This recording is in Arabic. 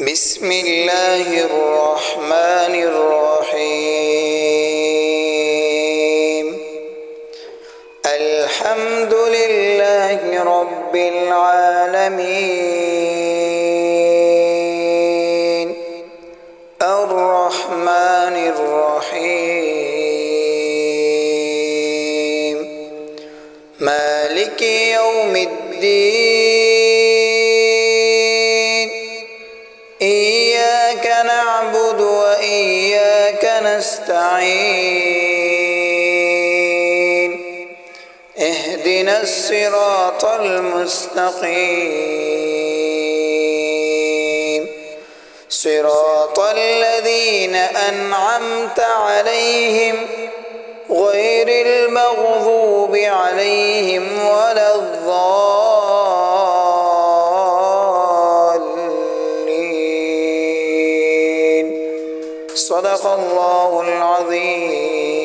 بسم الله الرحمن الرحيم. الحمد لله رب العالمين الرحمن الرحيم مالك يوم الدين إياك نعبد وإياك نستعين اهدنا الصراط المستقيم صراط الذين أنعمت عليهم غير المغضوب عليهم ولا الضالين. صدق الله العظيم.